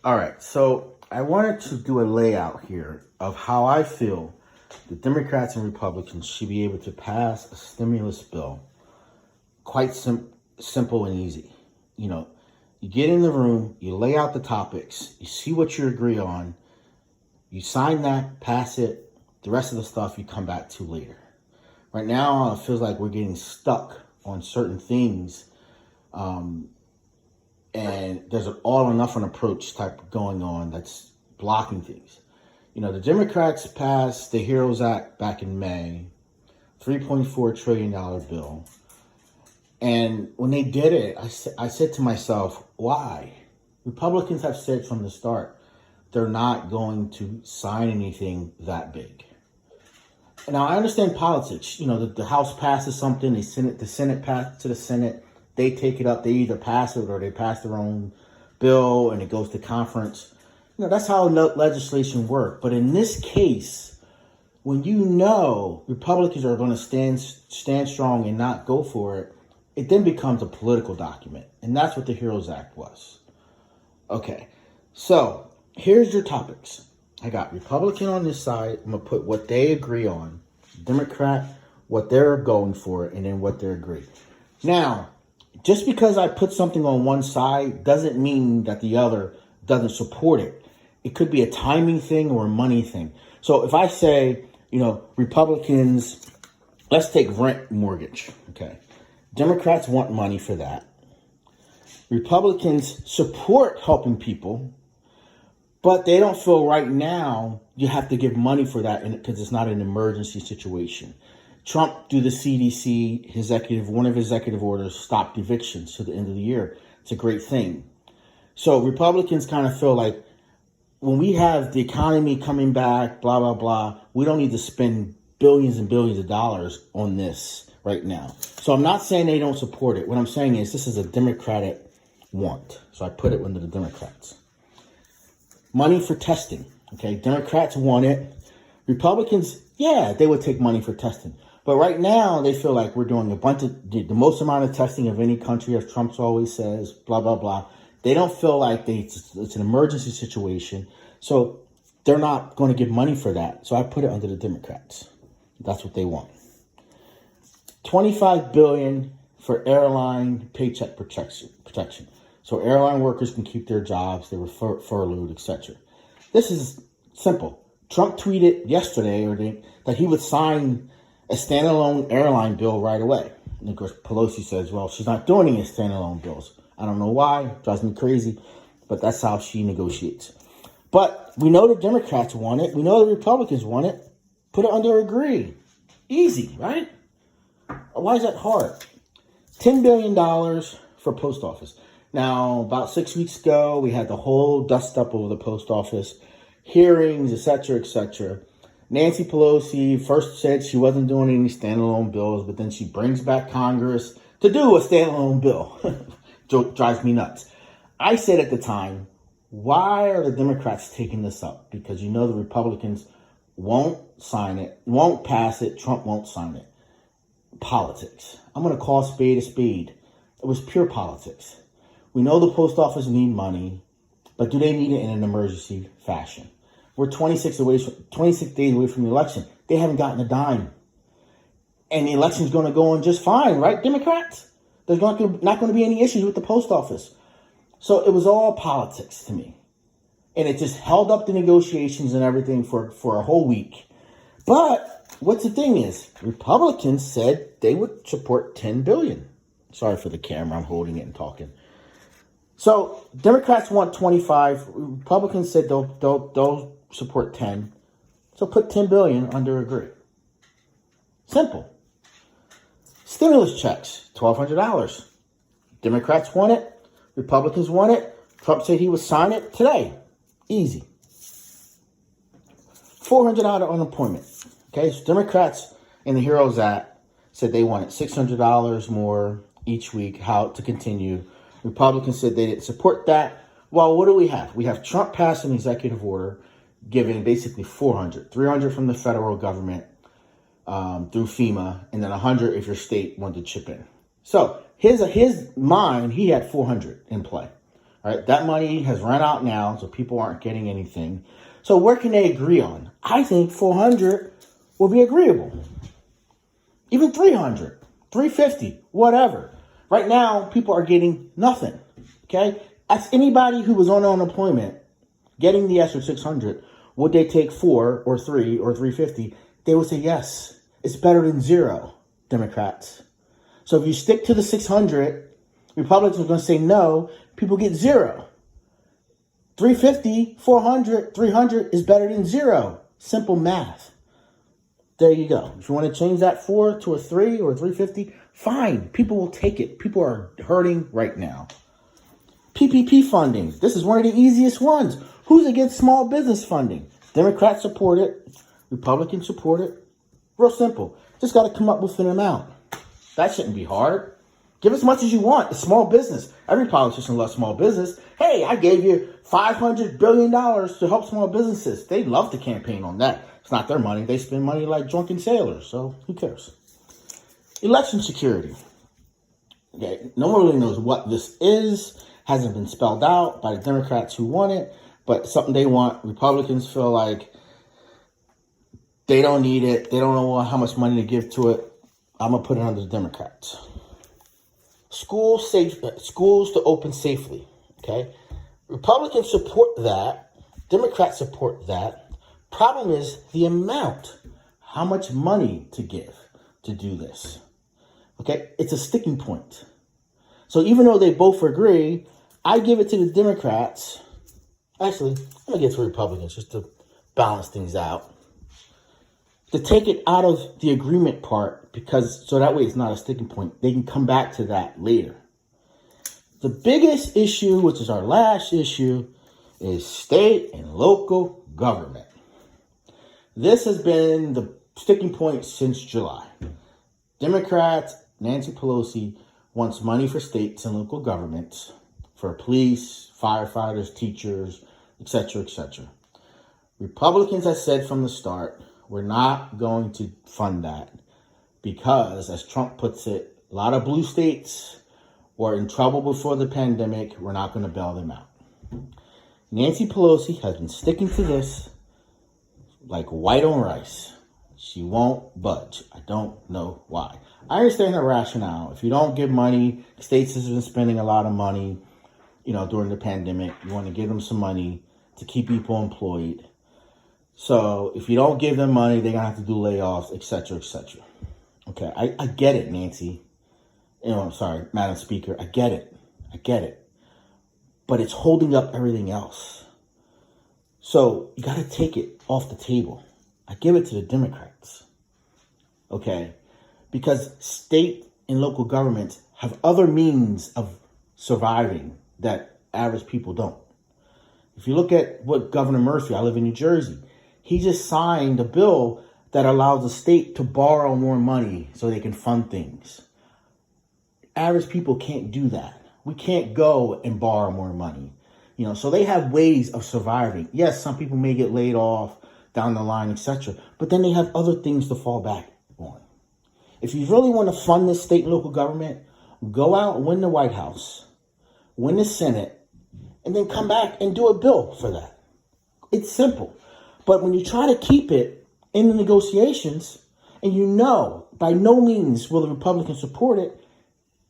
All right, so I wanted to do a layout here of how I feel the Democrats and Republicans should be able to pass a stimulus bill. Quite simple and easy. You know, you get in the room, you lay out the topics, you see what you agree on, you sign that, pass it. The rest of the stuff you come back to later. Right now, it feels like we're getting stuck on certain things. And there's an all or nothing approach type going on that's blocking things. You know, the Democrats passed the HEROES Act back in May, $3.4 trillion bill. And when they did it, I said to myself, why? Republicans have said from the start, they're not going to sign anything that big. Now, I understand politics. You know, the House passes something, the Senate passes to the Senate. They take it up. They either pass it or they pass their own bill and it goes to conference. You know, that's how legislation works. But in this case, when you know Republicans are going to stand strong and not go for it, it then becomes a political document. And that's what the HEROES Act was. Okay, so here's your topics. I got Republican on this side. I'm going to put what they agree on. Democrat, what they're going for, and then what they agree. Now, just because I put something on one side doesn't mean that the other doesn't support it. It could be a timing thing or a money thing. So if I say, you know, Republicans, let's take rent mortgage, okay? Democrats want money for that. Republicans support helping people, but they don't feel right now you have to give money for that because it's not an emergency situation. Trump, through the CDC, one of his executive orders, stopped evictions to the end of the year. It's a great thing. So Republicans kind of feel like when we have the economy coming back, blah, blah, blah, we don't need to spend billions and billions of dollars on this right now. So I'm not saying they don't support it. What I'm saying is this is a Democratic want. So I put it under the Democrats. Money for testing. Okay, Democrats want it. Republicans, yeah, they would take money for testing. But right now, they feel like we're doing the most amount of testing of any country, as Trump always says, blah, blah, blah. They don't feel like it's an emergency situation. So they're not going to give money for that. So I put it under the Democrats. That's what they want. $25 billion for airline paycheck protection. So airline workers can keep their jobs. They were furloughed, etc. This is simple. Trump tweeted yesterday that he would sign a standalone airline bill right away. And of course, Pelosi says, well, she's not doing any standalone bills. I don't know why. It drives me crazy. But that's how she negotiates. But we know the Democrats want it. We know the Republicans want it. Put it under agree. Easy, right? Why is that hard? $10 billion for post office. Now, about 6 weeks ago, we had the whole dust up over the post office, hearings, etc., etc. Nancy Pelosi first said she wasn't doing any standalone bills, but then she brings back Congress to do a standalone bill. Drives me nuts. I said at the time, why are the Democrats taking this up? Because you know the Republicans won't sign it, won't pass it, Trump won't sign it. Politics. I'm going to call a spade a spade. It was pure politics. We know the post office need money, but do they need it in an emergency fashion? We're 26 days away from the election. They haven't gotten a dime. And the election's going to go on just fine, right, Democrats? There's not going to be any issues with the post office. So it was all politics to me. And it just held up the negotiations and everything for a whole week. But what's the thing is, Republicans said they would support $10 billion. Sorry for the camera. I'm holding it and talking. So Democrats want 25. Republicans said they'll support 10. So put 10 billion under agree. Simple. Stimulus checks, $1,200. Democrats want it. Republicans want it. Trump said he would sign it today. Easy. $400 unemployment. Okay, so Democrats in the HEROES Act said they wanted $600 more each week, how to continue. Republicans said they didn't support that. Well, what do we have? We have Trump passed an executive order giving basically $300 from the federal government through FEMA, and then $100 if your state wanted to chip in. So his mind, he had $400 in play. All right, that money has run out now, so people aren't getting anything. So where can they agree on? I think 400 will be agreeable. Even 300, 350, whatever. Right now, people are getting nothing. Okay? Ask anybody who was on unemployment getting the extra 600, would they take 4 or 3 or 350? They would say yes. It's better than 0, Democrats. So if you stick to the 600, Republicans are going to say no. People get 0. 350, 400, 300 is better than 0. Simple math. There you go. If you want to change that 4 to a 3 or 350, fine. People will take it. People are hurting right now. PPP funding. This is one of the easiest ones. Who's against small business funding? Democrats support it. Republicans support it. Real simple. Just got to come up with an amount. That shouldn't be hard. Give as much as you want. It's small business. Every politician loves small business. Hey, I gave you $500 billion to help small businesses. They love to campaign on that. It's not their money. They spend money like drunken sailors. So who cares? Election security. Okay, no one really knows what this is. Hasn't been spelled out by the Democrats who want it. But something they want. Republicans feel like they don't need it. They don't know how much money to give to it. I'm going to put it under the Democrats. Schools to open safely. Okay? Republicans support that. Democrats support that. Problem is the amount. How much money to give to do this. Okay? It's a sticking point. So even though they both agree, I give it to the Democrats. Actually, I'm going to give it to Republicans just to balance things out. To take it out of the agreement part, because so that way it's not a sticking point. They can come back to that later. The biggest issue, which is our last issue, is state and local government. This has been the sticking point since July. Democrats, Nancy Pelosi, wants money for states and local governments, for police, firefighters, teachers, etc., etc. Republicans have said from the start, we're not going to fund that because, as Trump puts it, a lot of blue states were in trouble before the pandemic. We're not going to bail them out. Nancy Pelosi has been sticking to this like white on rice. She won't budge. I don't know why. I understand her rationale. If you don't give money, states have been spending a lot of money, during the pandemic. You want to give them some money to keep people employed. So if you don't give them money, they're going to have to do layoffs, etc., etc. Okay, I get it, Nancy. I'm sorry, Madam Speaker. I get it. But it's holding up everything else. So you got to take it off the table. I give it to the Democrats. Okay? Because state and local governments have other means of surviving that average people don't. If you look at what Governor Murphy, I live in New Jersey, he just signed a bill that allows the state to borrow more money so they can fund things. Average people can't do that. We can't go and borrow more money. So they have ways of surviving. Yes, some people may get laid off down the line, etc. But then they have other things to fall back on. If you really want to fund the state and local government, go out and win the White House, win the Senate, and then come back and do a bill for that. It's simple. But when you try to keep it in the negotiations, and by no means will the Republicans support it,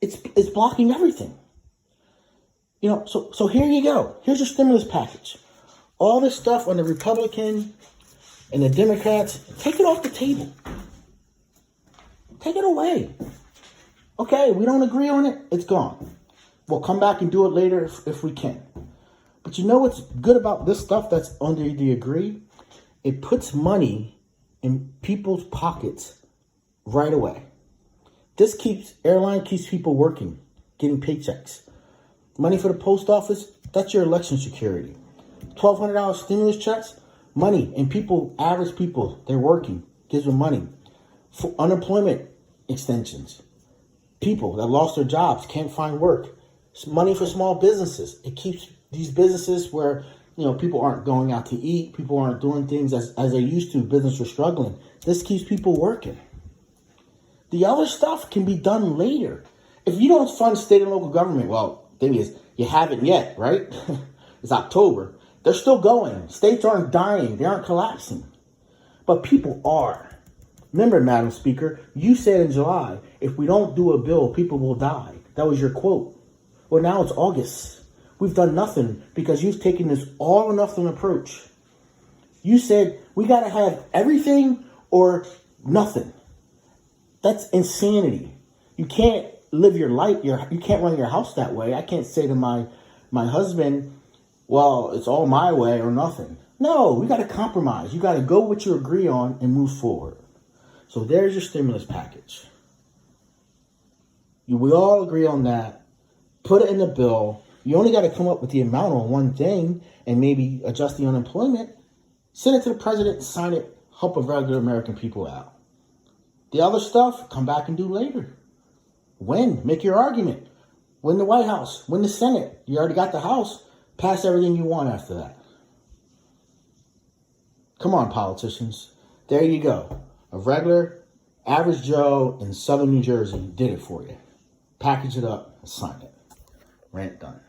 it's blocking everything. So here you go. Here's your stimulus package. All this stuff on the Republican and the Democrats, take it off the table. Take it away. Okay, we don't agree on it, it's gone. We'll come back and do it later if we can. But you know what's good about this stuff that's under the agree? It puts money in people's pockets right away. Airline keeps people working, getting paychecks. Money for the post office, that's your election security. $1,200 stimulus checks, money. And average people, they're working, gives them money. For unemployment extensions, people that lost their jobs, can't find work. Money for small businesses. It keeps these businesses where, people aren't going out to eat, people aren't doing things as they used to, business are struggling. This keeps people working. The other stuff can be done later. If you don't fund state and local government, well, the thing is, You haven't yet, right? It's October. They're still going. States aren't dying. They aren't collapsing. But people are. Remember, Madam Speaker, you said in July, if we don't do a bill, people will die. That was your quote. Well, now it's August. We've done nothing because you've taken this all or nothing approach. You said we got to have everything or nothing. That's insanity. You can't live your life. You can't run your house that way. I can't say to my husband, well, it's all my way or nothing. No, we got to compromise. You got to go what you agree on and move forward. So there's your stimulus package. We all agree on that. Put it in the bill. You only got to come up with the amount on one thing and maybe adjust the unemployment. Send it to the president, sign it, help regular American people out. The other stuff, come back and do later. Win. Make your argument. Win the White House. Win the Senate. You already got the House. Pass everything you want after that. Come on, politicians. There you go. A regular, average Joe in southern New Jersey did it for you. Package it up and sign it. Rant done.